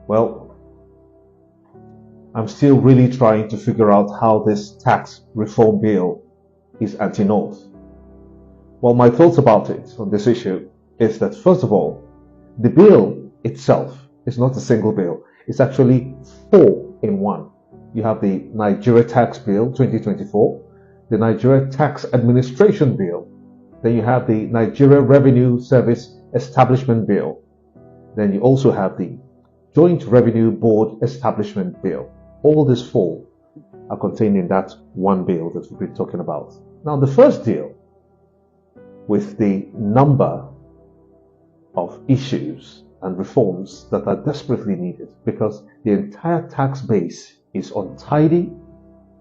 Well, I'm still really trying to figure out how this tax reform bill is anti-North. Well, my thoughts about it on this issue is that, first of all, the bill itself is not a single bill. It's actually four in one. You have the Nigeria Tax Bill 2024, the Nigeria Tax Administration Bill, then you have the Nigeria Revenue Service Establishment Bill, then you also have the Joint Revenue Board Establishment Bill. All these four are contained in that one bill that we've been talking about. Now, the first deal with the number of issues and reforms that are desperately needed because the entire tax base is untidy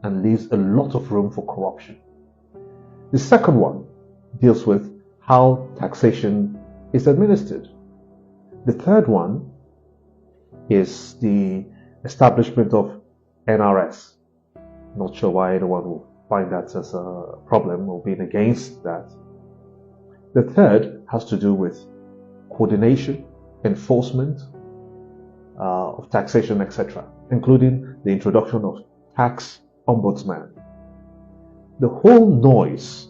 and leaves a lot of room for corruption. The second one deals with how taxation is administered. The third one is the establishment of NRS. Not sure why anyone will find that as a problem or being against that. The third has to do with coordination, enforcement of taxation, etc., including the introduction of tax ombudsman. The whole noise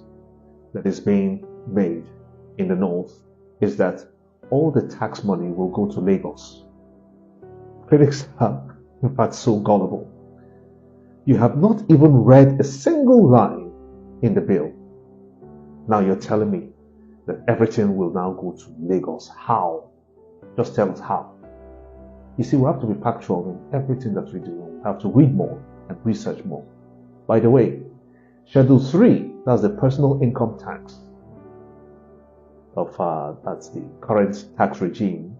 that is being made in the North is that all the tax money will go to Lagos. Critics are, in fact, so gullible. You have not even read a single line in the bill. Now you're telling me that everything will now go to Lagos. How? Just tell us how. You see, we have to be factual in everything that we do. We have to read more and research more. By the way, Schedule 3, that's the personal income tax that's the current tax regime,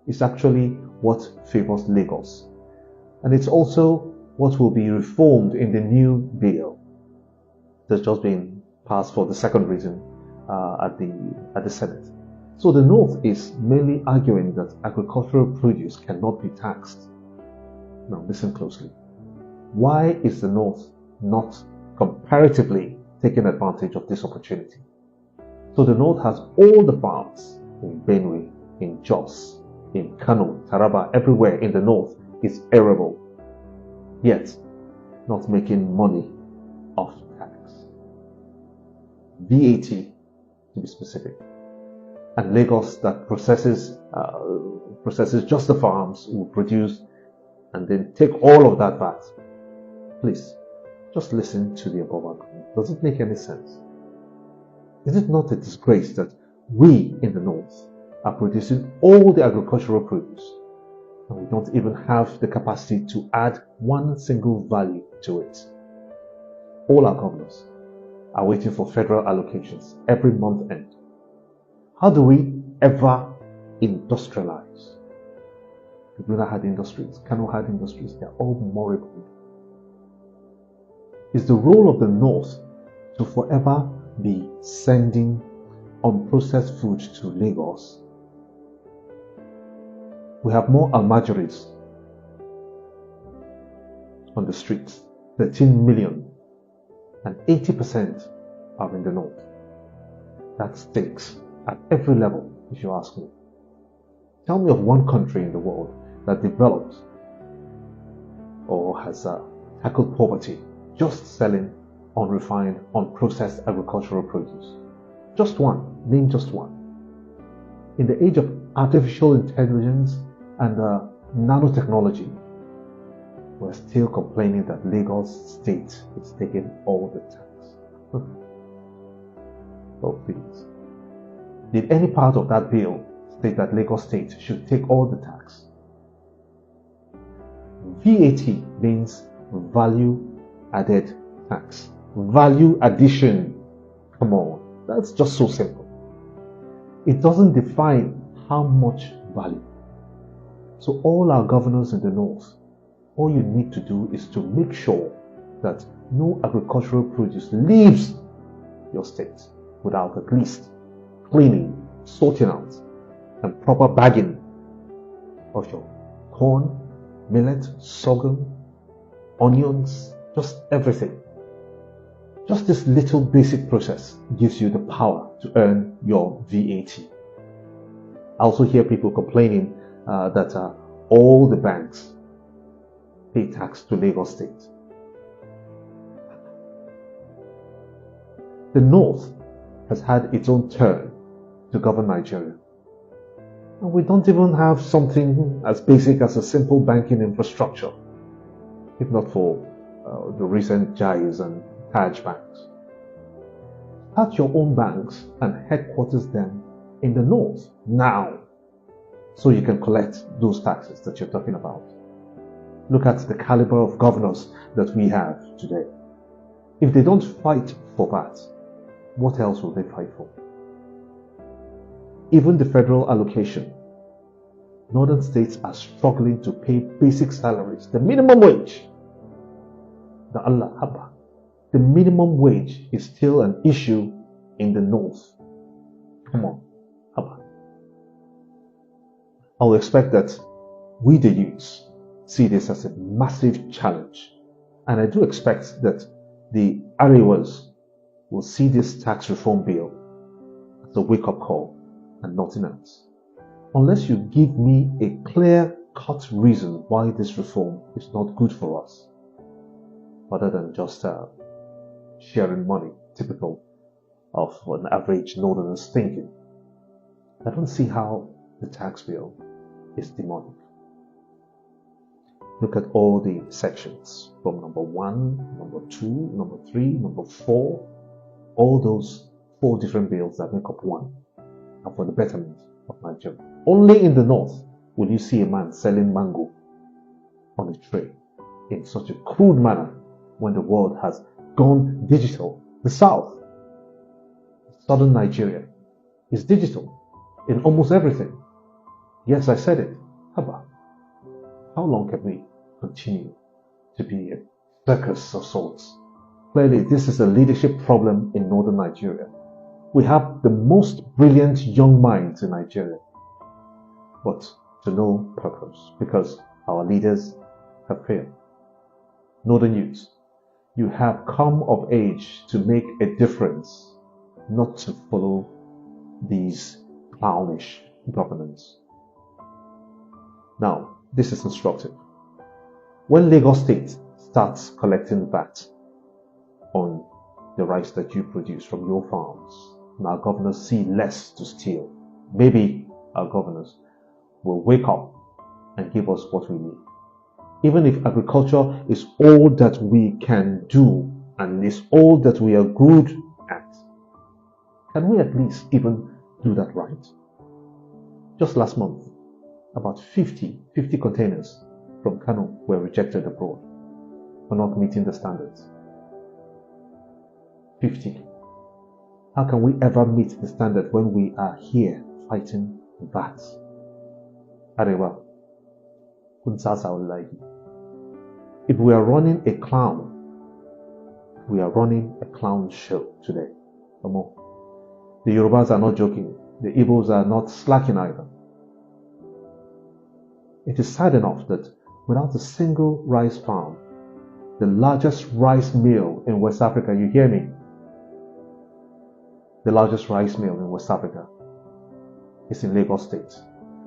is actually what favors Lagos. And it's also what will be reformed in the new bill that's just been passed for the second reading at the Senate. So the North is mainly arguing that agricultural produce cannot be taxed. Now listen closely. Why is the North not comparatively taking advantage of this opportunity? So the North has all the farms in Benue, in Jos, in Kano, Taraba, everywhere in the North is arable, yet not making money off tax. VAT, to be specific. And Lagos, that processes just the farms, will produce and then take all of that VAT. Please, just listen to the above argument. Does it make any sense? Is it not a disgrace that we in the North are producing all the agricultural produce and we don't even have the capacity to add one single value to it? All our governors are waiting for federal allocations every month end. How do we ever industrialize? Kaduna had industries, Kano had industries, they're all moribund. Is the role of the North to forever be sending unprocessed food to Lagos? We have more almajiris on the streets, 13 million, and 80% are in the North. That stinks at every level, if you ask me. Tell me of one country in the world that developed or has tackled poverty just selling unrefined, unprocessed agricultural produce. Just one. Name just one. In the age of artificial intelligence and nanotechnology, we're still complaining that Lagos State is taking all the tax. Oh, please. Did any part of that bill state that Lagos State should take all the tax? VAT means value added tax. Value addition. Come on, that's just so simple. It doesn't define how much value. So all our governors in the North, all you need to do is to make sure that no agricultural produce leaves your state without at least cleaning, sorting out, and proper bagging of your corn, millet, sorghum, onions, just everything. Just this little basic process gives you the power to earn your VAT. I also hear people complaining that all the banks pay tax to Lagos State. The North has had its own turn to govern Nigeria. And we don't even have something as basic as a simple banking infrastructure, if not for the recent Jais and Taj banks. Start your own banks and headquarters them in the North now, so you can collect those taxes that you're talking about. Look at the caliber of governors that we have today. If they don't fight for that, what else will they fight for? Even the federal allocation, northern states are struggling to pay basic salaries, the minimum wage. The Allah Habba. The minimum wage is still an issue in the North. Come on, Habba. I will expect that we, the youths, see this as a massive challenge. And I do expect that the Arewas will see this tax reform bill as a wake-up call and nothing else. Unless you give me a clear-cut reason why this reform is not good for us, other than just sharing money, typical of an average northerner's thinking, I don't see how the tax bill is demonic. Look at all the sections from number 1, number 2, number 3, number 4, all those 4 different bills that make up one are for the betterment of Nigeria. Only in the North will you see a man selling mango on a tray in such a crude manner when the world has gone digital. The South, southern Nigeria, is digital in almost everything. Yes, I said it. Haba. How long can we continue to be a circus of sorts? Clearly, this is a leadership problem in northern Nigeria. We have the most brilliant young minds in Nigeria, but to no purpose because our leaders have failed. Northern youths, you have come of age to make a difference, not to follow these clownish governments. Now, this is instructive. When Lagos State starts collecting VAT on the rice that you produce from your farms, and our governors see less to steal, maybe our governors will wake up and give us what we need. Even if agriculture is all that we can do and is all that we are good at, can we at least even do that right? Just last month, about 50 containers from Kano were rejected abroad for not meeting the standards. 50. How can we ever meet the standard when we are here fighting VAT? Arewa, if we are running a clown, we are running a clown show today. Come on. The Yorubas are not joking. The Igbos are not slacking either. It is sad enough that without a single rice farm, the largest rice mill in West Africa, you hear me? The largest rice mill in West Africa is in Lagos State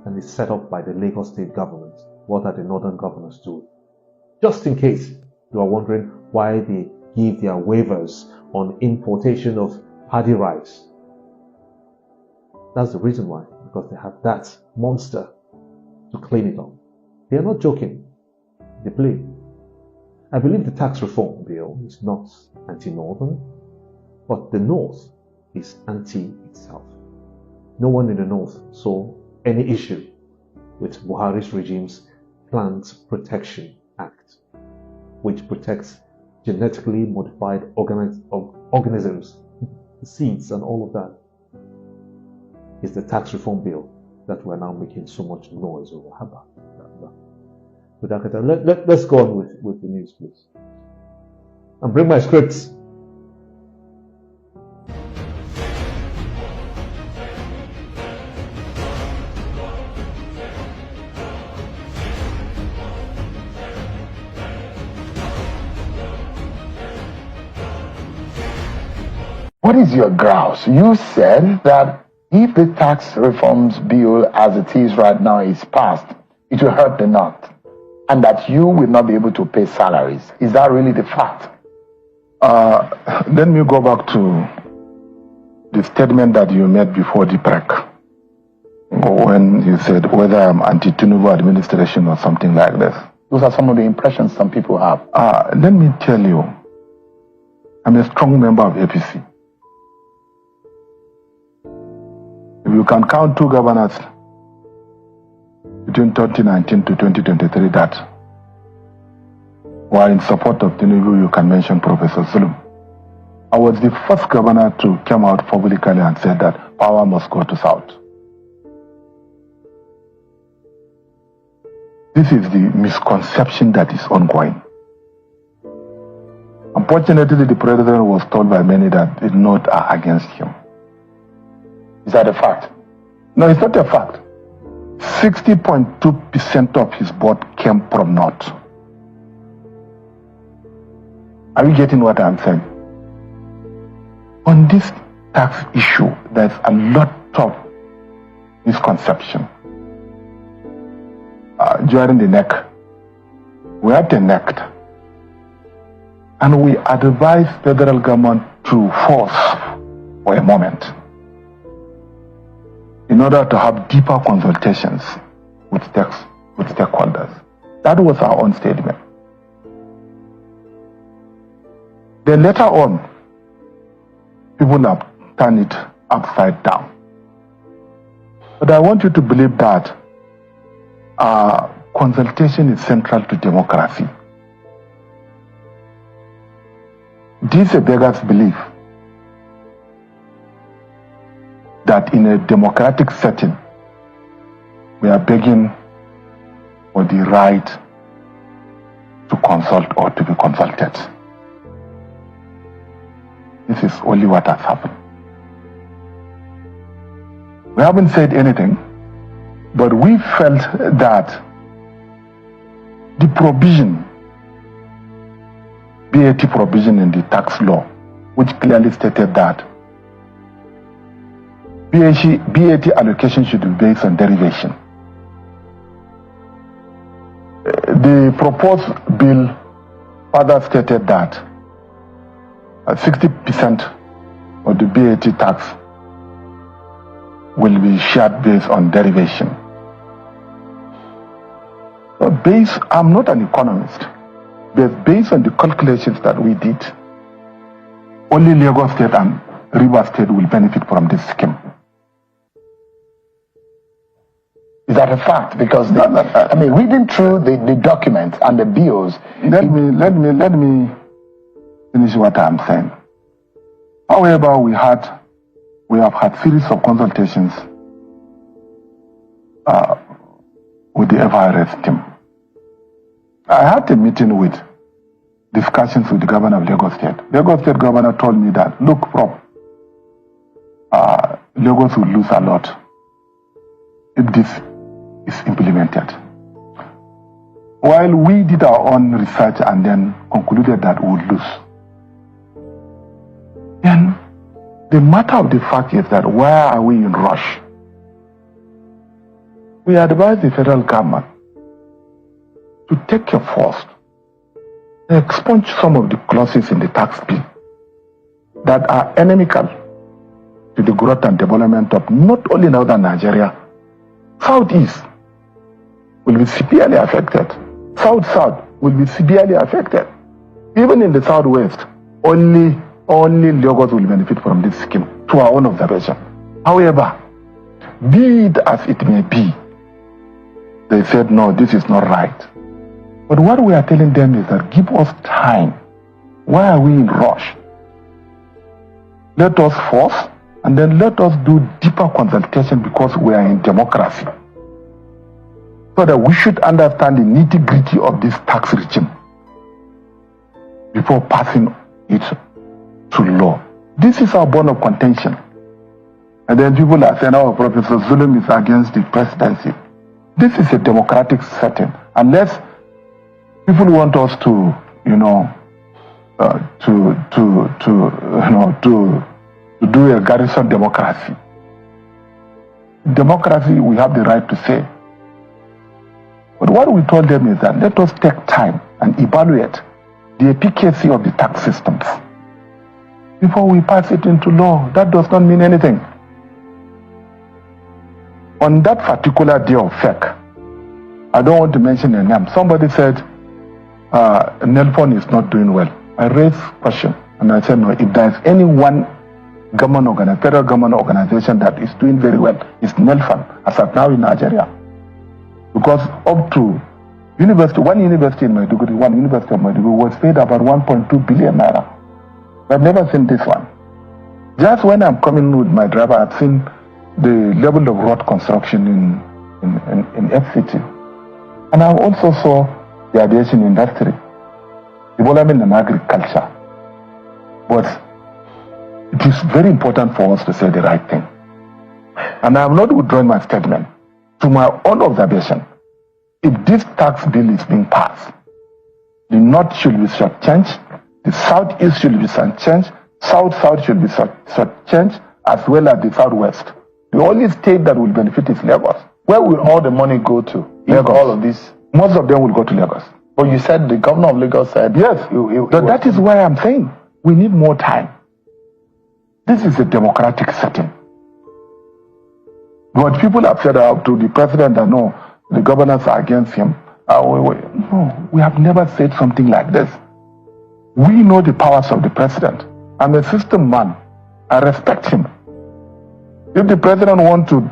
and is set up by the Lagos State government. What are the northern governors doing? Just in case you are wondering why they give their waivers on importation of paddy rice. That's the reason why, because they have that monster to clean it up. They are not joking. They play. I believe the tax reform bill is not anti-northern, but the North is anti itself. No one in the North saw any issue with Buhari's regime's Plant Protection Act, which protects genetically modified organisms, seeds and all of that. It's the tax reform bill that we're now making so much noise over. Let's go on with the news, please. And bring my scripts. What is your grouse? You said that if the tax reforms bill as it is right now is passed, it will hurt the North, and that you will not be able to pay salaries. Is that really the fact? Let me go back to the statement that you made before the break, when you said whether I'm anti-Tinubu administration or something like this. Those are some of the impressions some people have. Let me tell you, I'm a strong member of APC. If you can count 2 governors between 2019 to 2023 that were in support of Tinubu, you can mention Professor Zulum. I was the first governor to come out publicly and say that power must go to South. This is the misconception that is ongoing. Unfortunately, the president was told by many that the North are against him. Is that a fact? No, it's not a fact. 60.2% of his vote came from North. Are you getting what I'm saying? On this tax issue, there's a lot of misconception. During the NEC, we had the NEC, and we advised federal government to force for a moment in order to have deeper consultations with stakeholders. That was our own statement. Then later on, people have turned it upside down. But I want you to believe that consultation is central to democracy. This is a beggar's belief that in a democratic setting, we are begging for the right to consult or to be consulted. This is only what has happened. We haven't said anything, but we felt that the provision, BAT provision in the tax law, which clearly stated that BAT allocation should be based on derivation. The proposed bill further stated that 60% of the BAT tax will be shared based on derivation. So I'm not an economist, but based on the calculations that we did, only Lagos State and Rivers State will benefit from this scheme. Is that a fact? Because I mean, reading through the documents and the bills. Let me finish what I'm saying. However, we have had series of consultations with the FIRS team. I had a meeting with discussions with the governor of Lagos State. Lagos State governor told me that, look, Prof, Lagos will lose a lot if this is implemented. While we did our own research and then concluded that we would lose. Then the matter of the fact is that why are we in rush? We advise the federal government to take a force, expunge some of the clauses in the tax bill that are inimical to the growth and development of not only northern Nigeria, Southeast will be severely affected. South will be severely affected. Even in the Southwest, only Lagos will benefit from this scheme, to our own observation. However, be it as it may be, they said, no, this is not right. But what we are telling them is that give us time. Why are we in rush? Let us force, and then let us do deeper consultation, because we are in democracy. So that we should understand the nitty-gritty of this tax regime before passing it to law. This is our bone of contention. And then people are saying, oh, Professor Zulum is against the presidency. This is a democratic setting. Unless people want us to, to do a garrison democracy. Democracy, we have the right to say. But what we told them is that let us take time and evaluate the efficacy of the tax systems before we pass it into law. That does not mean anything. On that particular day of FEC, I don't want to mention a name. Somebody said Nelfon is not doing well. I raised a question and I said, no, if there is any one federal government organization that is doing very well, it's Nelfon, as of now in Nigeria. Because up to one university in Maiduguri, one university of Maiduguri was paid about 1.2 billion naira. I've never seen this one. Just when I'm coming with my driver, I've seen the level of road construction in FCT. And I also saw the aviation industry, development and agriculture. But it is very important for us to say the right thing. And I have not withdrawn my statement. To my own observation, if this tax bill is being passed, the North should be shortchanged, the Southeast should be shortchanged, South-South should be shortchanged, as well as the Southwest. The only state that will benefit is Lagos. Where will all the money go to? Lagos. All of this? Most of them will go to Lagos. But you said the governor of Lagos said... Yes, that is why I'm saying we need more time. This is a democratic setting. But people have said to the president that no, the governors are against him. No, we have never said something like this. We know the powers of the president. I'm a system man. I respect him. If the president wants to,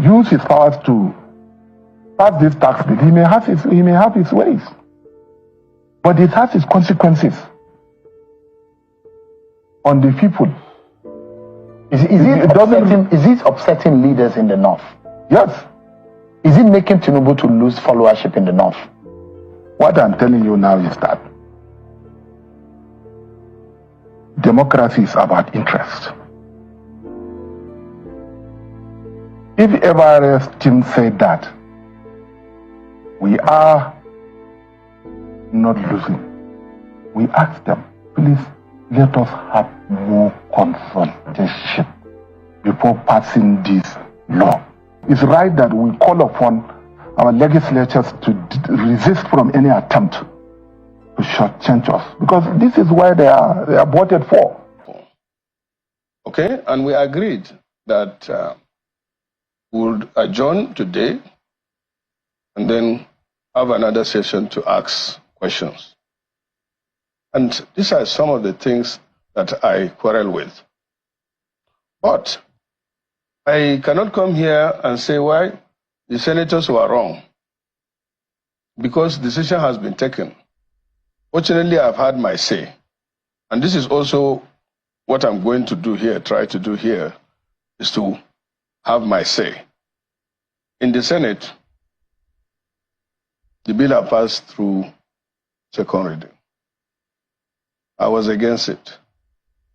use his powers to pass this tax bill, he may have his ways. But it has its consequences on the people. Is it upsetting leaders in the North? Yes. Is it making Tinubu to lose followership in the North? What I'm telling you now is that democracy is about interest. If Everest team said that we are not losing, we ask them, please let us have more consultation before passing this law. It's right that we call upon our legislatures to resist from any attempt to shortchange us, because this is why they are voted for. Okay, and we agreed that we'll adjourn today and then have another session to ask questions. And these are some of the things that I quarrel with. But I cannot come here and say why the senators were wrong, because decision has been taken. Fortunately, I've had my say. And this is also what I'm going to do here, try to do here, is to have my say. In the Senate, the bill has passed through second reading. I was against it.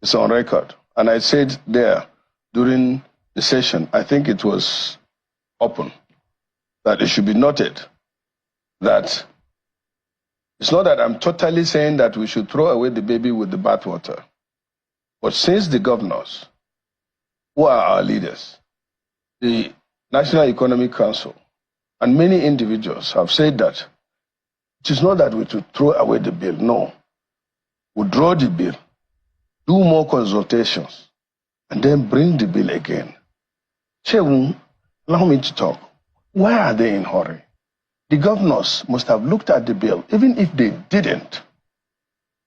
It's on record. And I said there during the session, I think it was open, that it should be noted that it's not that I'm totally saying that we should throw away the baby with the bathwater. But since the governors, who are our leaders, the National Economic Council, and many individuals have said that it is not that we should throw away the bill. No. Withdraw the bill, do more consultations, and then bring the bill again. Shehu, allow me to talk. Why are they in a hurry? The governors must have looked at the bill, even if they didn't.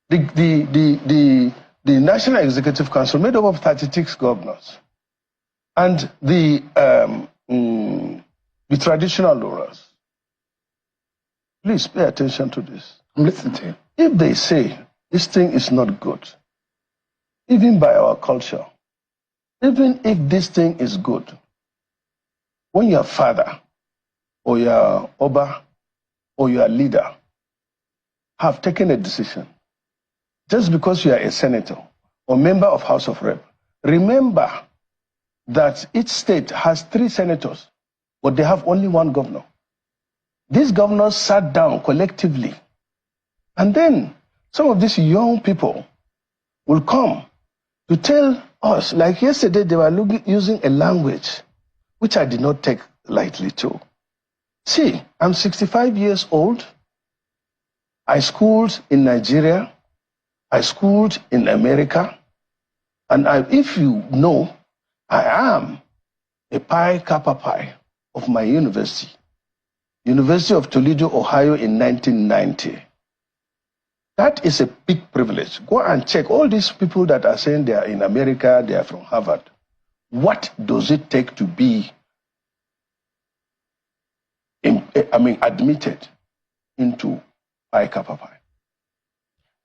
The National Executive Council made up of 36 governors, and the traditional rulers. Please pay attention to this. I'm listening to you. If they say this thing is not good, even by our culture, even if this thing is good, when your father or your Oba or your leader have taken a decision, just because you are a senator or member of House of Rep, remember that each state has 3 senators, but they have only 1 governor. These governors sat down collectively, and then some of these young people will come to tell us, like yesterday they were using a language which I did not take lightly too. See, I'm 65 years old. I schooled in Nigeria. I schooled in America. And if you know, I am a Pi Kappa Pi of my university, University of Toledo, Ohio in 1990. That is a big privilege. Go and check all these people that are saying they are in America, they are from Harvard. What does it take to be admitted into Pi Kappa Pi?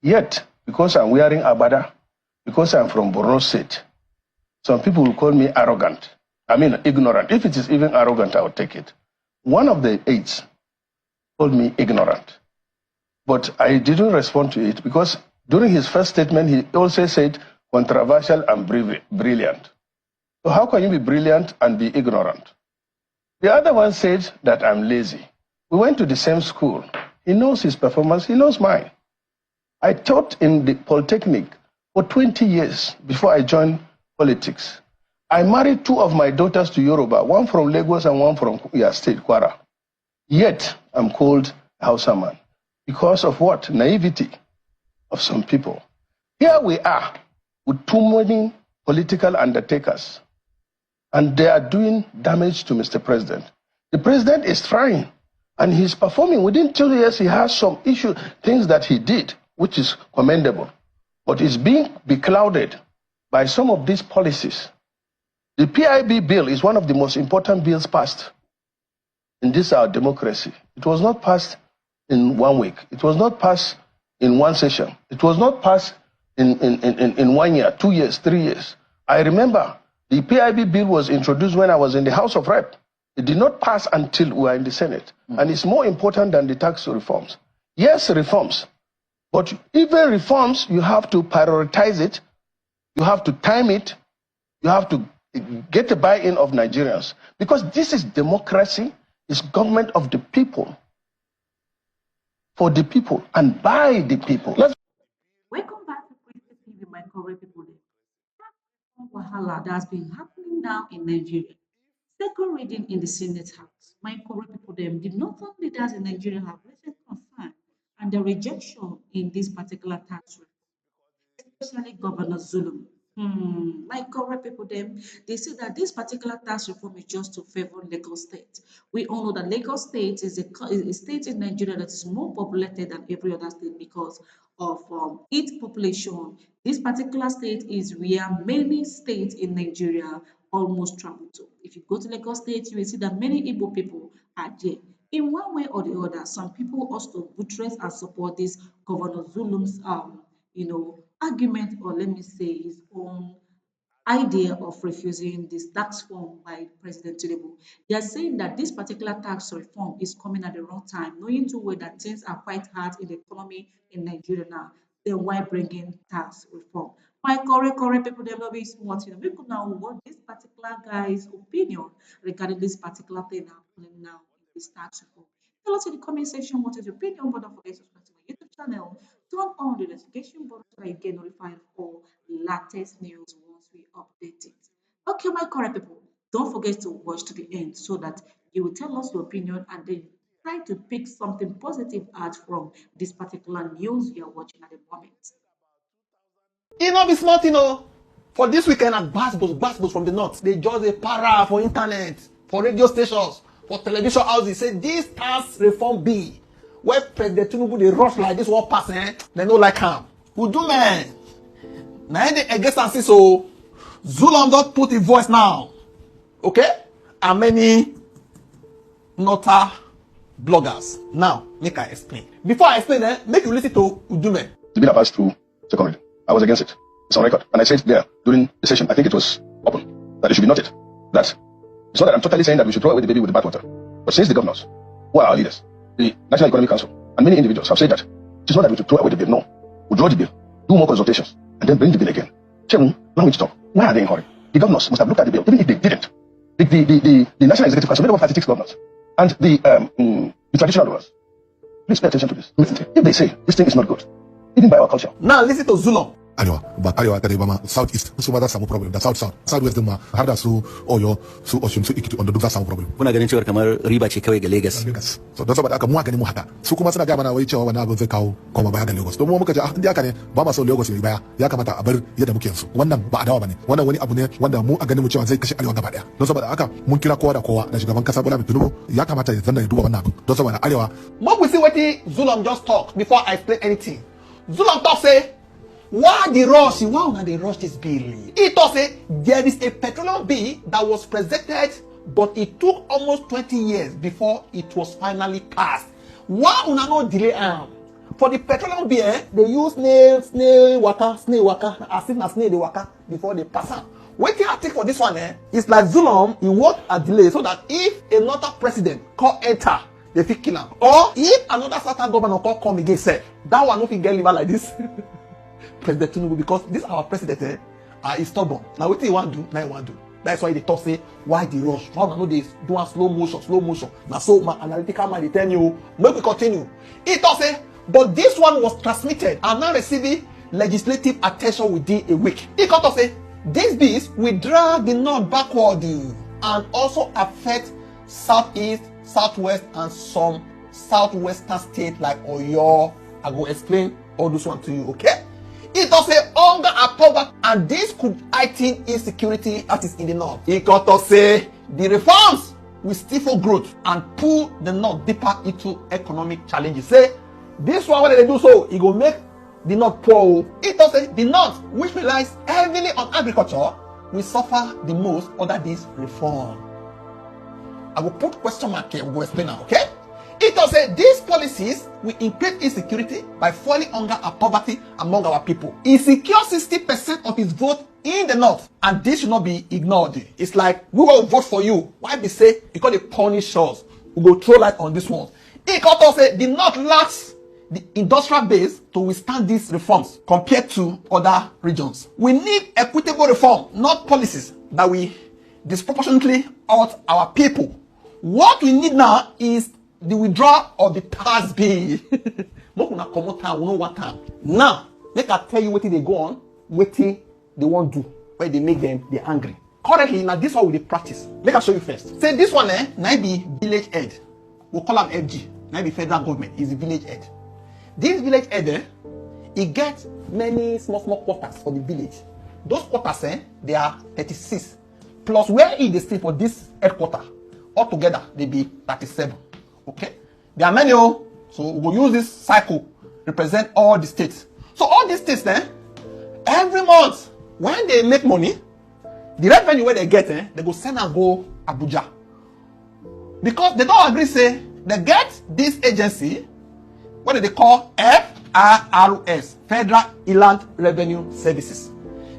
Yet, because I'm wearing abada, because I'm from Borno State, some people will call me arrogant. Ignorant. If it is even arrogant, I will take it. One of the aides called me ignorant. But I didn't respond to it because during his first statement, he also said controversial and brilliant. So how can you be brilliant and be ignorant? The other one said that I'm lazy. We went to the same school. He knows his performance, he knows mine. I taught in the Polytechnic for 20 years before I joined politics. I married two of my daughters to Yoruba, one from Lagos and one from State, Kwara. Yet, I'm called Hausa man. Because of what? Naivety of some people. Here we are with too many political undertakers, and they are doing damage to Mr. President. The president is trying, and he's performing. Within 2 years, he has some things that he did, which is commendable. But it's being beclouded by some of these policies. The PIB bill is one of the most important bills passed in this our democracy. It was not passed in 1 week. It was not passed in one session. It was not passed in 1 year, 2 years, 3 years. I remember the PIB bill was introduced when I was in the House of Rep. It did not pass until we were in the Senate. And it's more important than the tax reforms. Yes, reforms. But even reforms, you have to prioritize it. You have to time it. You have to get the buy-in of Nigerians. Because this is democracy. It's government of the people. For the people and by the people. Welcome back to Critical TV, my correct people. Wahala that's been happening now in Nigeria. Second reading in the Senate House. My correct people, them, the northern leaders in Nigeria have raised concern and the rejection in this particular tax rate, especially Governor Zulum. My correct people, them, they say that this particular tax reform is just to favor Lagos State. We all know that Lagos State is a state in Nigeria that is more populated than every other state because of its population. This particular state is where many states in Nigeria almost travel to. If you go to Lagos State, you will see that many Igbo people are there. In one way or the other, some people also buttress and support this Governor Zulum's argument, or let me say his own idea of refusing this tax form by President Tinubu. They are saying that this particular tax reform is coming at the wrong time, knowing too well that things are quite hard in the economy in Nigeria now. Then why bringing tax reform? My correct people, they love it smart. We could now what this particular guy's opinion regarding this particular thing happening now in this tax reform. Tell us in the comment section what is your opinion, but don't forget to subscribe to my YouTube channel. Turn on the notification button so that you get notified of all latest news once we update it. Okay, my correct people, don't forget to watch to the end so that you will tell us your opinion and then try to pick something positive out from this particular news you are watching at the moment. E no be small thing o. For this weekend at gbasgbos from the north, they just a para for internet, for radio stations, for television houses. Say this tax reform bill where President Tinubu dey rush like this one pass, they no like am. Udume, na dey against am since so. Zulum don put him voice now, okay? And many nota bloggers. Now make I explain. Before I explain, make you listen to Udume. The bill passed through second reading. I was against it. It's on record. And I said there during the session, I think it was open, that it should be noted that it's not that I'm totally saying that we should throw away the baby with the bathwater. But since the governors, who are our leaders, the National Economic Council, and many individuals have said that it's not that we should throw away the bill. No. We'll draw the bill, do more consultations, and then bring the bill again. Chairman, allow me to talk. Why are they in a hurry? The governors must have looked at the bill, even if they didn't. The National Executive Council made over 36 governors. And the traditional rulers. Please pay attention to this. Listen to it. If they say this thing is not good, even by our culture. Now listen to Zulum. arewa ba arewa kadai ba ma south east su ma za su samu problem da south west din ma har da su Oyo su Osun su Ikiti wanda duk za su samu problem. Kuna ganin cewa kamar riba ce kawai ga Lagos. So don saboda haka mu ganin mu haka su kuma suna ga mana wai cewa wannan abin zai kawo koma baya ga Lagos. Don mu muka ce inda haka ne ba ma so Lagos ne baya ya kamata a bar yadda muke yanzu. Wannan ba adawa bane. Wannan wani abu ne wanda mu a ganin mu cewa zai kashe arewa gaba daya. Don saboda haka mun kira kowa da kowa da shugaban kasa Bola Tinubu ya kamata ya zanna ya duba wannan abin. Don saboda arewa. Make we see wetin Zulum just talk before I explain anything. Zulum talk say why the rush? Why una dey rush this bill? He talk say there is a petroleum bill that was presented, but it took almost 20 years before it was finally passed. Why una no delay am? For the petroleum bill, they use snail waka, as if na snail dey waka before they pass am. Wetin I think for this one, is like Zulum, he want a delay so that if another president come enter, they fit kill am. Or if another certain governor come again, say that one no fit get liver like this. President Tinubu, because this our president is stubborn. Now what he want to do, now he want to do. That's why they talk say, why the rush? Why not they do a slow motion? Now so my analytical mind they tell you, make we continue. He talk say, but this one was transmitted and now receiving legislative attention within a week. He come to say, these bills will drag the north backward and also affect southeast, southwest, and some southwestern states like Oyo. I will explain all this one to you, okay? It does say hunger and poverty, and this could heighten insecurity that is in the north. It got to say the reforms will stifle growth and pull the north deeper into economic challenges. Say this one, when they do so, it will make the north poor. It does say the north, which relies heavily on agriculture, will suffer the most under this reform. I will put question mark here. We will explain now, okay? It does say these policies will increase insecurity by fueling hunger and poverty among our people. It secures 60% of its vote in the north, and this should not be ignored. It's like we will vote for you. Why be say because they punish us? We go throw light on this one. It also say the north lacks the industrial base to withstand these reforms compared to other regions. We need equitable reform, not policies that we disproportionately hurt our people. What we need now is the withdrawal of the tax bill. Now, make I tell you what they go on, what they want to do, where they make them they angry. Currently, now this one will be practice. Make I show you first. Say this one, now be village head. We'll call him FG. Now be federal government is the village head. This village head, it gets many small quarters for the village. Those quarters, they are 36. Plus where is the state for this headquarter? Altogether, they be 37. Okay, there are many, so we will use this cycle represent all the states. So all these states every month when they make money, the revenue where they get they go send and go Abuja, because they don't agree say they get this agency what they call FRRS, Federal Inland Revenue Services.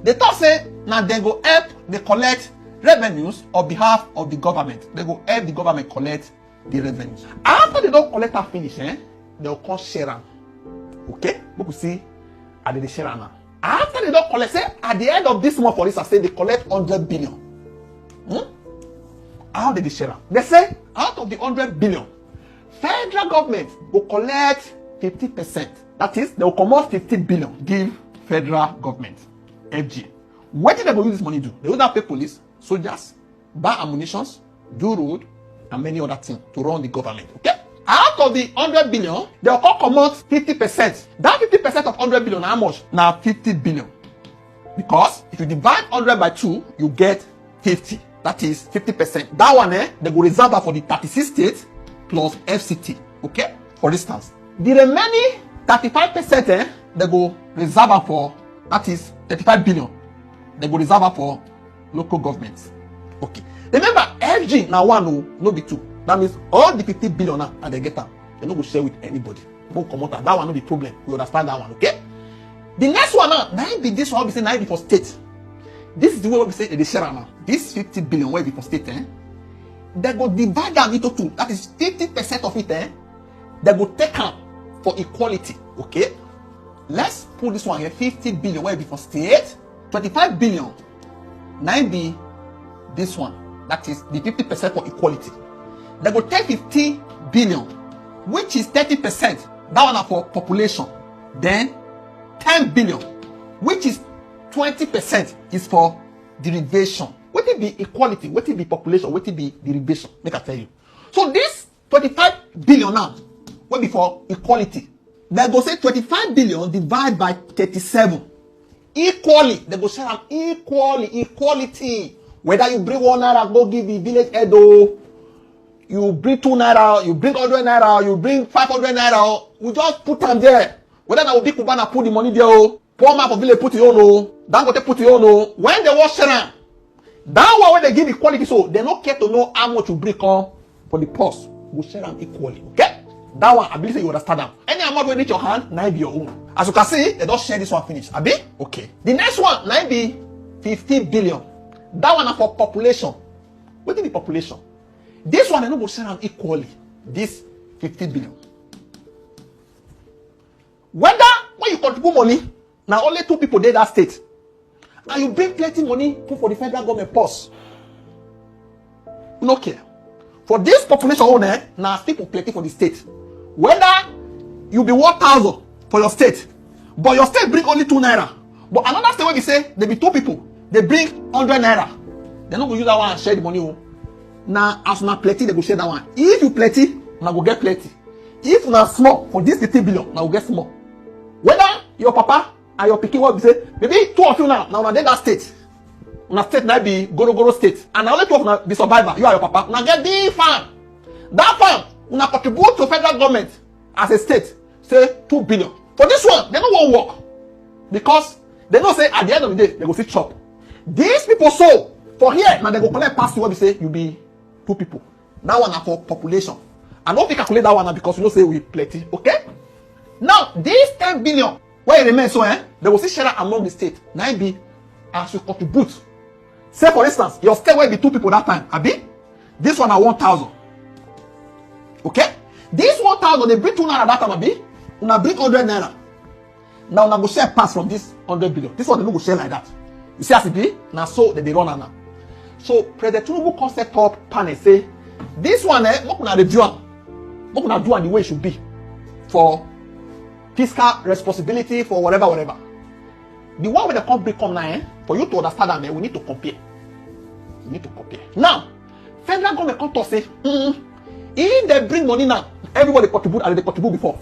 They talk say now they go help they collect revenues on behalf of the government. They go help the government collect the revenues. After they don't collect that finish, they'll call share them. Okay? We could see at the share now. After they don't collect, say at the end of this month, for instance, say they collect 100 billion. How did they share them? They say out of the 100 billion, federal government will collect 50%. That is, they will come out 50 billion, give federal government, FG. What did they go use this money do? They will not pay police, soldiers, buy ammunition, do road, and many other things to run the government. Okay? Out of the 100 billion, they will come out 50%. That 50% of 100 billion, how much? Now 50 billion. Because if you divide 100 by 2, you get 50. That is 50%. That one, they go reserve for the 36 states plus FCT. Okay? For instance, the remaining 35%, they go reserve for, that is 35 billion. They go reserve for local governments. Okay. Remember, FG now one no be two. That means all the 50 billion and they get them. They no go share with anybody. Won't come out. That one no be problem. We understand that one, okay? The next one now be this one we say now be for state. This is the way we say they share now. This 50 billion will be for state, they go divide them into two. That is 50% of it, they go take them for equality. Okay? Let's put this one here. 50 billion will be for state. 25 billion. 9 be this one. That is the 50% for equality. They go take 50 billion, which is 30%. That one for population. Then 10 billion which is 20% is for derivation. What it be equality, what it be population, what it be derivation, make I tell you. So this 25 billion now will be for equality. They go say 25 billion divided by 37. Equally, they go share them equally, equality. Whether you bring 1 naira, go give the village head, you bring 2 naira, you bring 100 naira, you bring 500 naira, we just put them there. Whether that will be Kubana put the money there, poor man for village put it on, Dangote put it on. When they wash share that one when they give equality, so they don't care to know how much you bring on for the post. We share them equally, okay? That one, I believe you understand them. Any amount when reach your hand, now be your own. As you can see, they don't share this one finish. Abi? Okay. The next one, now be 50 billion. That one for population. What is the population? This one, they don't go share them equally. This 50 billion. Whether when you contribute money, now only 2 people did that state. And you bring plenty money put for the federal government purse. No care. For this population owner, now people plenty for the state. Whether you be 1,000 for your state, but your state bring only 2 naira. But another state where we say there be 2 people, they bring 100 naira. They're not going to use that one and share the money. Now, as una plenty, they go share that one. If you plenty, now go get plenty. If you are small for this 50 billion, now go get small. Whether your papa and your pikin, what we say, maybe 2 of you now they that state. Una state now be Goro state, and only 2 of you be survivor. You are your papa. Now get the farm. That farm, una contribute to federal government as a state, say 2 billion. For this one, they don't want work because they know say at the end of the day they go see chop. These people so for here now they go collect pass you what we say you be 2 people. That one are for population. I don't think calculate that one now because you know say we plenty. Okay. Now this 10 billion where it remains so they will see share among the state. Now it be as you contribute. Say for instance, your state will be 2 people that time. Abi? This one are 1,000. Okay? This 1,000 they bring 2 naira that time. Abi? Una bring 100 naira. Now una go share pass from this 100 billion. This one they no go share like that. You see as it be? Now so they run now. So President Tinubu can set up panel say this one what una review am. What una do and the way it should be for fiscal responsibility for whatever. The one with the company come now, for you to understand that, we need to compare. We need to compare. Now, federal government come to say, if they bring money now, everybody contribute as they contribute before.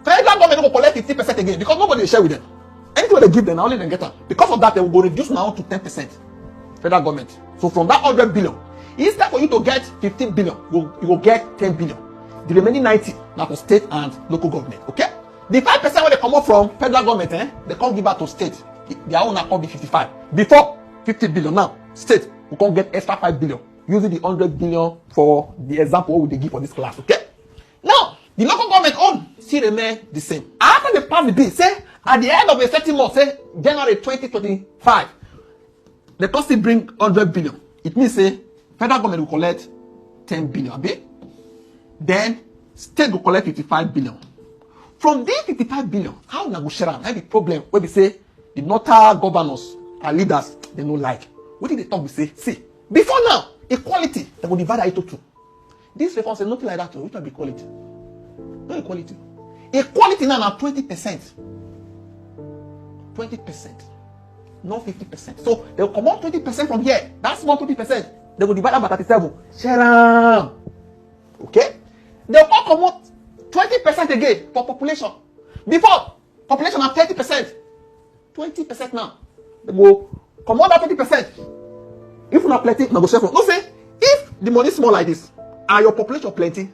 Federal government will collect 50% again because nobody will share with them. Anything they give them, only they get them. Because of that, they will go reduce now to 10%. Federal government. So from that 100 billion, instead for you to get 15 billion, you will get 10 billion. The remaining 90 now for state and local government. Okay? The 5% when they come up from federal government, they can't give back to state. Their own account be 55. Before 50 billion now, state we can't get extra 5 billion. Using the 100 billion for the example what they give for this class. Okay? Now, the local government own still remain the same. After they pass the bill, say at the end of a certain month, say January 2025, they can still bring 100 billion. It means say federal government will collect 10 billion. Okay? Then state will collect 55 billion. From this 55 billion, how na go share am? The problem where we say the northern governors and leaders they no like. What did they talk? We say, see, before now, equality they will divide it into 2. This reform say nothing like that. Which will be equality? No equality. Equality now 20%. 20%, not 50%. So they will come out 20% from here. That's not 20%. They will divide by 37. Share am. Okay? They will come out 20% again for population. Before, population are 30%. 20% now. They go come on that 20%. If you not plenty, you go share from. No say, if the money is small like this, and your population plenty,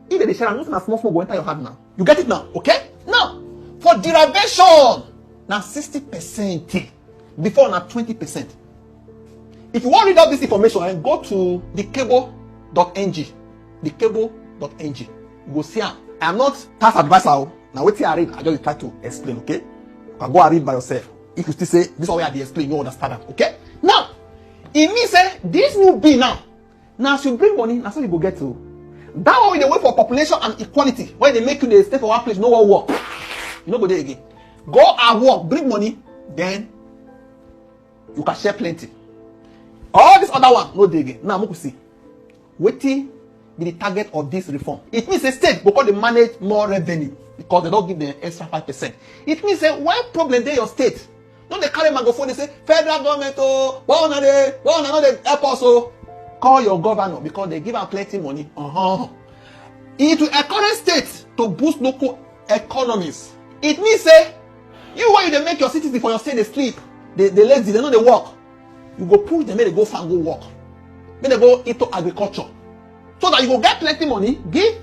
if they share, nothing small go enter your hand now. You get it now, okay? Now, for derivation, now 60%. Before now 20%. If you want to read out this information, go to thecable.ng. Thecable.ng. You go see. I am not tax advisor. Now wait till I read. I just try to explain, okay? You can go and read by yourself. If you still say this is way I explain, you understand that, okay? Now, it means this new bill now as you bring money, that's how you go get to. That one they wait for population and equality. When they make you the stay for one place, no one work. You know go there again. Go and work, bring money, then you can share plenty. All this other one, no day again. Now we see. Waiting be the target of this reform. It means a state because they manage more revenue. because they don't give them extra 5%. It means that when problem dey your state, no dey carry microphone, they say, federal government, oh, why una no dey help us, oh. Call your governor because they give am plenty money. It will encourage states to boost local economies. It means say, you when you dey make your citizens for your state, they sleep, they lazy, they know they work. You go push them, make they go farm, go work. Make they go into agriculture. So that you go get plenty money, give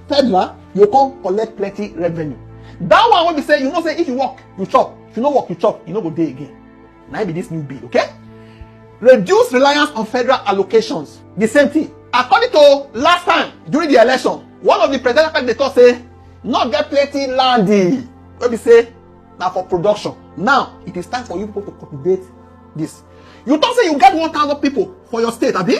federal, you come collect plenty revenue. That one will be say, you know, say if you work, you chop. If you no work, you chop. You no go dey again. Now be this new bill, okay? Reduce reliance on federal allocations. The same thing. According to last time during the election, one of the presidential candidates say, not get plenty land. Let me say, now for production. Now it is time for you people to cultivate this. You don't say you get 1,000 people for your state, abi?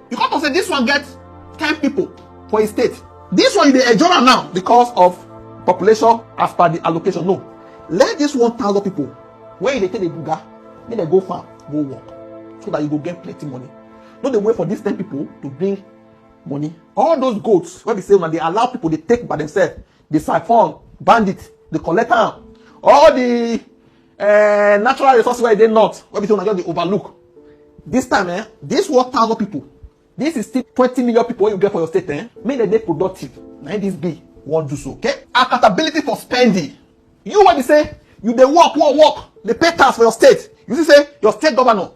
You can't say this one gets 10 people for a state. This one you dey enjoy now because of population as per the allocation. No. Let this 1,000 people, when they take the buga, make they go farm, go work, so that you go get plenty money. No dey wait for these 10 people to bring money. All those goats, when we say when they allow people, they take by themselves, they siphon, bandit, they collect them. All the natural resources where they not, when we say when they overlook. This time, this 1,000 people, this is still 20 million people you get for your state, make them productive. Now this be won't do so, okay? Accountability for spending. You when they say you they work, they pay tax for your state. You see say your state governor,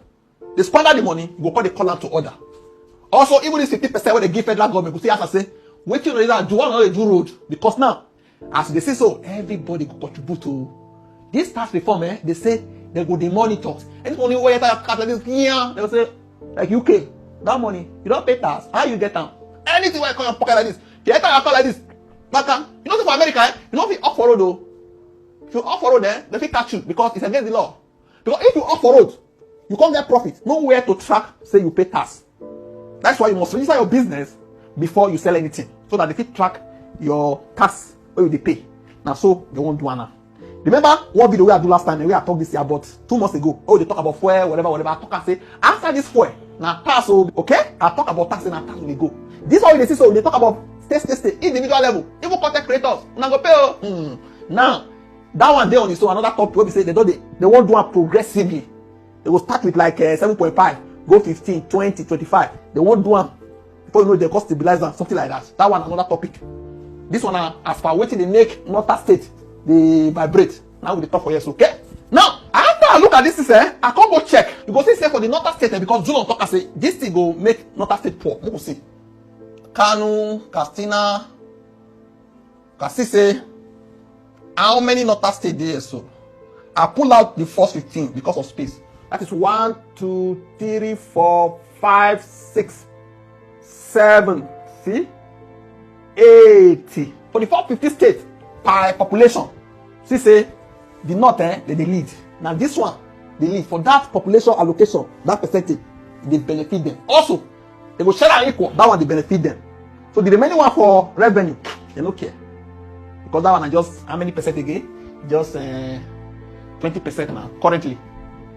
they squander the money, you go call the call out to order. Also, even this 50% when they give federal government, you see as I say, wait till they do one or they do road. Because now, as they say so, everybody go contribute to this tax reform, they say they go the monitor. Any money where you have cut like this, yeah, they will say, like UK, that money, you don't pay tax. How you get them? Anything where you come your pocket like this, you enter your account like this, back you know for America, you know if you off for road though. If you off for road, they will catch you because it's against the law. Because if you off for road, you can't get profit. Nowhere to track, say you pay tax. That's why you must register your business before you sell anything, so that they can track your tax where you pay. Now, so they won't do one now. Remember one video we had do last time, we had talked this year about 2 months ago. Oh, they talk about fuel, whatever. I talk and say, after this fuel, now tax, okay? I talk about tax and now tax will go. This one they see, so they talk about state, individual level, even content creators. Now go pay. Now, that one day on this, so another topic where we say they won't do it progressively. They will start with like 7.5, go 15, 20, 25. They won't do them before you know they cost stabilize them, something like that. That one another topic. This one as far waiting they make not state, they vibrate. Now we talk for years, okay? Now after I look at this, I can't go check. You go see say for the northern state because Zulon talk and say this thing go make northern state poor. We go see. Kanu, Katsina, Kasise. How many northern state there? So I pull out the first 15 because of space. That is 1, 2, 3, 4, 5, 6, 7. See? 80. For the 450 states by population, see say the north they lead. Now this one they lead for that population allocation, that percentage they benefit them. Also, they go share and equal. That one they benefit them. So the remaining one for revenue, they don't care because that one are just how many percent again? Just 20% now currently.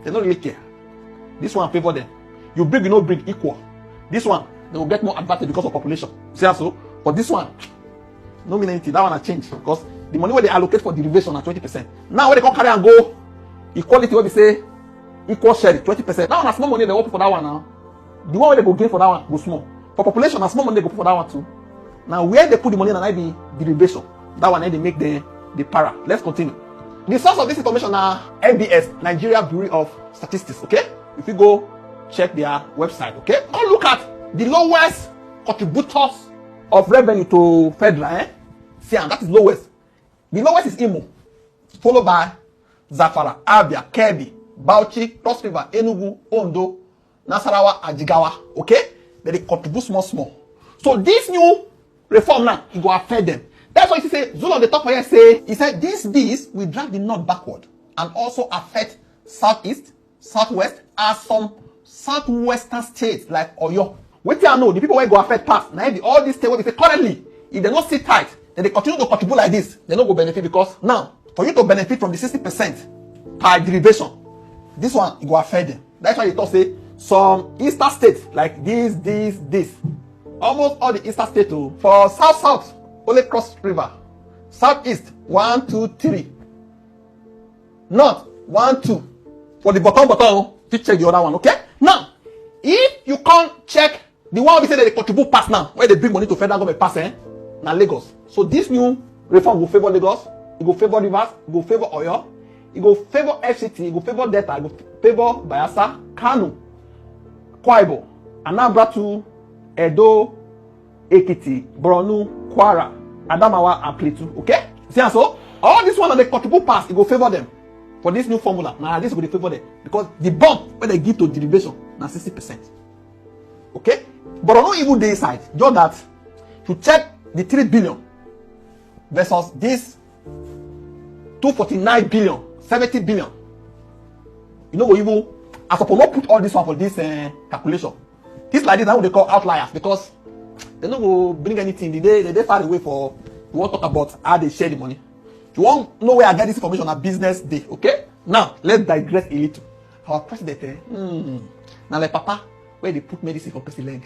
They don't really care. This one favor them. You bring, you no bring equal. This one they will get more advantage because of population. See how so? But this one, no mean anything. That one has changed because the money where they allocate for derivation are 20%. Now when they come carry and go equality, where we say equal share 20%. That one has small money they work for that one now. The one where they go gain for that one go small. For population, has small money they go put for that one too. Now where they put the money and I be derivation. That one they make the para. Let's continue. The source of this information are NBS, Nigeria Bureau of Statistics. Okay, if you go check their website, okay, go look at the lowest contributors of revenue to federal. See, and that is lowest. The lowest is Imo, followed by Zamfara, Abia, Kebbi, Bauchi, Cross River, Enugu, Ondo, Nasarawa, and Jigawa. Okay, then they contribute small. So this new reform now, it will affect them. That's why he say, Zulu on the top of here say, he said, this will drag the north backward and also affect southeast, southwest, and some southwestern states like Oyo. Wait till I know, the people where go affect past, now all these states where they say currently, if they not sit tight, then they continue to contribute like this, they don't go benefit because now, for you to benefit from the 60% by derivation, this one, it will affect them. That's why they talk say, some eastern states like this, almost all the eastern states for south, only Cross River, Southeast, 1, 2, 3. North, 1, 2. For the bottom, you check the other one, okay? Now, if you can't check the one we say that they contribute pass now, where they bring money to federal government pass, now Lagos. So this new reform will favor Lagos, it will favor Rivers, it will favor Oyo, it will favor FCT, it will favor Delta, it will favor Bayelsa, Kano, Akwa Ibom, Anambra to Edo, Ekiti, Borno, Kwara, Adamawa, and Plateau. Okay? See, and so all this one that they contribute pass, it will favor them for this new formula. Now this will favor them because the bump when they give to derivation now 60%. Okay? But on no even day side, just that to check the 3 billion versus this 249 billion, 70 billion. You know what even as suppose not put all this one for this calculation. This like this, that's what they call outliers because they don't go bring anything. They far away for you want to talk about how they share the money. You want to know where I get this information on business day, okay? Now let's digress a little. Our president, now like Papa, where they put medicine for person leg.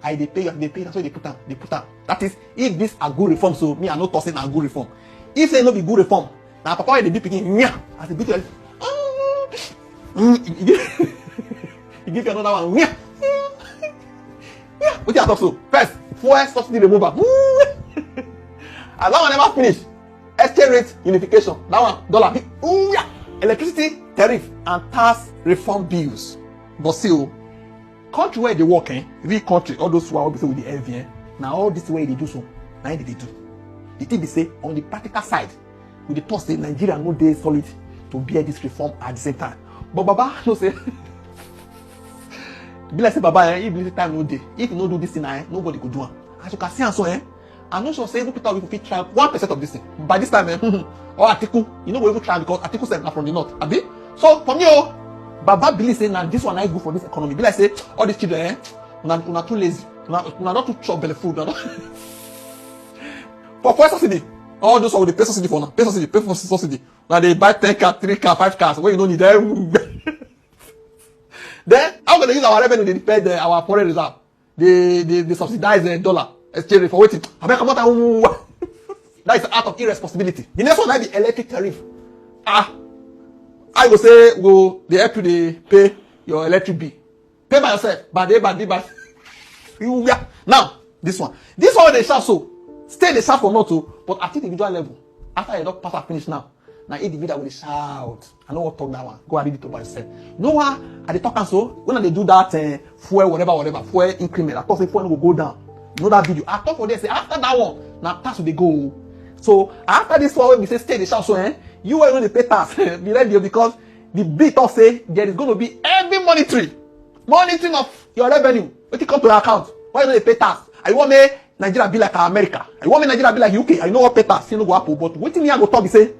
They pay, that's why they put out. That is, if this a good reform, so me I not tossing a good reform. If they not be good reform, now Papa they be picking, as a bit like, he give you another one, what you talk so? First, fuel subsidy removal. As that one never finish, exchange rate unification. That one dollar. Electricity tariff and tax reform bills. But still, country where they work, real country, all those who are obviously with the LVN. Now all this way they do so. Now they do. The thing they say on the practical side, with the talk say Nigeria no dey solid to bear this reform at the same time. But Baba no say. Be like say Baba, if this time no day, if you no do this thing, nobody could do it. As you can see, and so I'm not sure say every people will try 1% of this thing. By this time, or Atiku, you know we will try because Atiku said not from the north. Abi? So from you, Baba believe say now this one I go for this economy. Be like say all these children, una too lazy, una not too chop belly food. For first subsidy, all those who they pay subsidy for now, pay for subsidy. Now they buy 10 cars, 3 cars, 5 cars. Where you don't need them. Then how can they use our revenue? They depend our foreign reserve. They subsidize the dollar exchange rate for waiting. That is out of irresponsibility. The next one might be electric tariff. I will say they help you to pay your electric bill. Pay by yourself. By now this one they shout so. Stay the shout for not to, but at individual level. After you don't pass and finish now individual will shout. I know what talk that one. Go and read it over yourself. You know what? At the talk and so when they do that fuel whatever fuel increment, I thought say fuel will go down. You know that video. I thought for them say after that one now tax will they go. So after this one when we say stay the shout so you are going to pay tax. Be ready because the bit of say there is going to be every monitoring of your revenue. When it come to your account, why don't they pay tax? I want me Nigeria be like America. I want me Nigeria be like UK. I know what pay tax. You know go happen. But waiting here go talk be say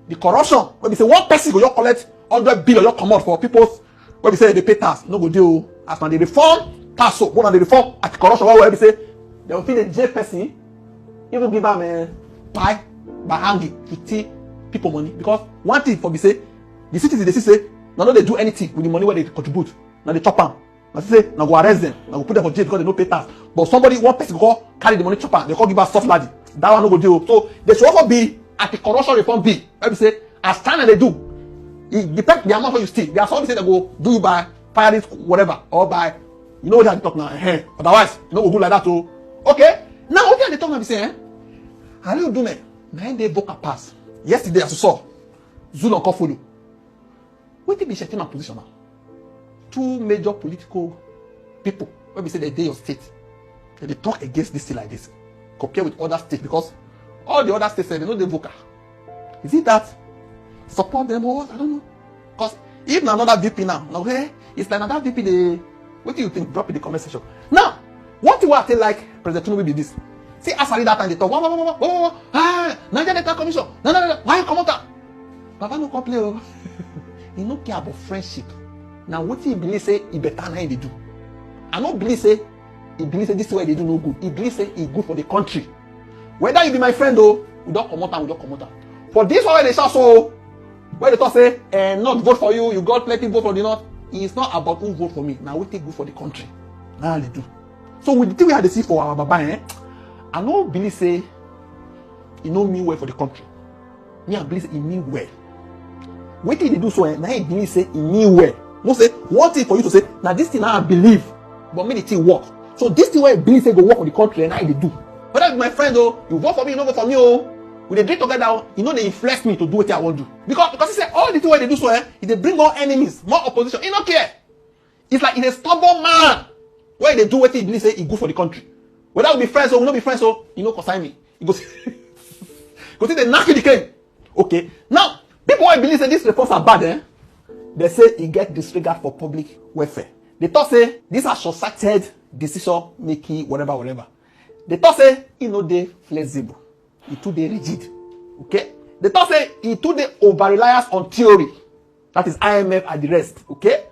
the corruption. When we say one person go you collect 100 billion you come out for people. When we say they pay tax, no go deal. As when they reform tax so one of the reform at the corruption where we say they will feel the J person even give them by hanging to take people money because one thing for me say the citizens they say now they do anything with the money where they contribute. Now they chop them. Now they say now go arrest them. Now go put them for jail because they no pay tax. But one person go carry the money chop them. They call give us soft laddie. That one no go deal. So they should also be at the corruption reform bill. Let me say as China they do. It depends the amount you steal. There are some say they go do you by firing whatever or by you know what they talk now. Otherwise you no go do like that too. Okay. Now what they talk now be say how you do me? 9 day vocal pass. Yesterday as you saw Zulon come follow. What did be Shetima position now? 2 major political people when we say they day your state, they talk against this thing like this, compare with other states because all the other states say they know they vocal. Is it that support them or I don't know? Because if another VP now, it's like another VP. What do you think? Drop in the comment section. Now, what do I think like President Tinubu be this? See, as I read that time they talk, Nigeria Data Commission, no, why you come out? Baba no complain. He no care about friendship. Now what he believe say he better than they do. I don't believe say he believe say this is why they do no good. He believe say he good for the country. Whether you be my friend though, we don't come out. For this one where they shout so, where they talk say not vote for you, you got plenty vote for the north. It's not about who vote for me. Now we take good for the country. Now they do. So with the thing we had to see for our Baba, I don't believe say e no mean well for the country. Me I believe say e mean well. Wetin they do so now he believe say e mean well. No say one thing for you to say now this thing I believe, but me the thing work. So this thing where I believe say go work for the country and now they do. Whether my friend you vote for me, you don't vote for me we dey drink together they influence me to do what I want to do. Because he say all the thing where they do so they bring more enemies, more opposition. He don't care. It's like he's a stubborn man. Where they do what he believe say he good for the country. Whether we be friends or we not be friends consign me. He goes go see the knack the cane. Okay. Now, people who believe say these reforms are bad, they say he get disregard for public welfare. They thought say these are short-sighted decision making, whatever. They thought say he no dey flexible, he too dey rigid. Okay. They thought say he too dey over reliance on theory. That is IMF and the rest. Okay.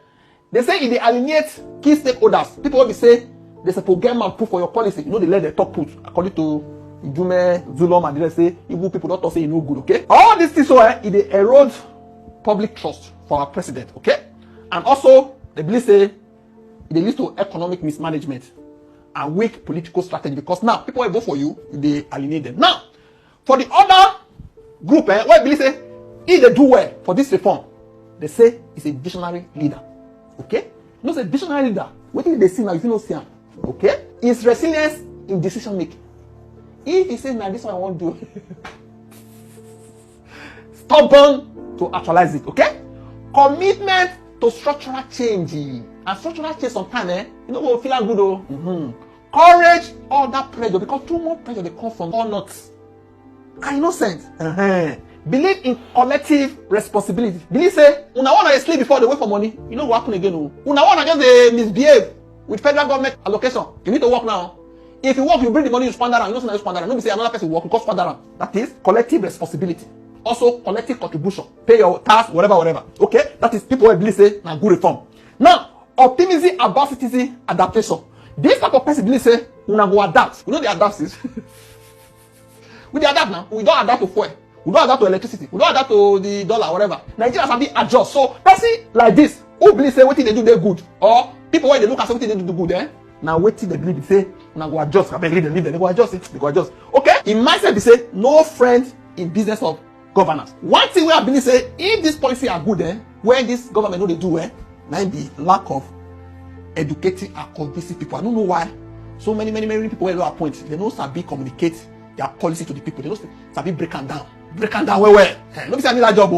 They say he dey alienate key stakeholders. People will be say they suppose get man proof for your policy. They let the top put according to Ijume, Zulum, and the rest say evil people don't talk say you no good. Okay. All these things it dey erode public trust for our president. Okay. And also they believe say it leads to economic mismanagement and weak political strategy, because now people will vote for you, they alienate them. Now, for the other group, where believe say if they do well for this reform, they say it's a visionary leader. Okay? No, say visionary leader. What did they see now? If you don't see him, okay? It's resilience in decision making. If he says now this one I want to do, stubborn to actualize it. Okay? Commitment to structural change. And structural change sometimes, will feel good though. Courage under pressure, because too much pressure they come from all nuts. Are innocent. Believe in collective responsibility. Believe say, una wanna sleep before they wait for money. You know what happen again? Una wanna just misbehave with federal government allocation. You need to work now. If you work, you bring the money, you spend around. You know, you spend around. Nobody say another person work, you cost spend around. That is collective responsibility. Also, collective contribution. Pay your tax, whatever. Okay? That is people who believe say, na good reform. Now, optimism about citizen adaptation. This type of person believe say, una go adapt. We know the adapt is. We dey adapt now. We don't adapt to fuel. We don't adapt to electricity. We don't adapt to the dollar, whatever. Nigerians have been adjust. So, person like this, who believe say, what they do, they good. Or people where they look at something they do good, now wait till they believe say, now go adjust. I beg leave them. They go adjust it. They go adjust. Okay? In mindset, they say, no friend in business of governance. One thing where I believe say, if this policy are good, where this government know they do, now be lack of educating and convincing people. I don't know why so many people where they appoint, they don't sabi communicate their policy to the people. They don't sabi break them down well. Nobody say I need that job. I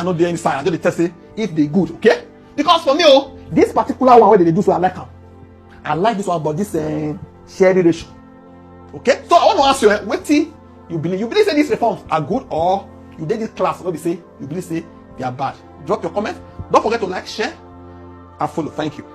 know there inside. I do the test say if they good, okay? Because for me, this particular one where they do so I like them. I like this one about this sharing ratio. Okay? So I want to ask you, what thing you believe? You believe say these reforms are good, or you did this class where we say you believe say they are bad? Drop your comment. Don't forget to like, share, and follow. Thank you.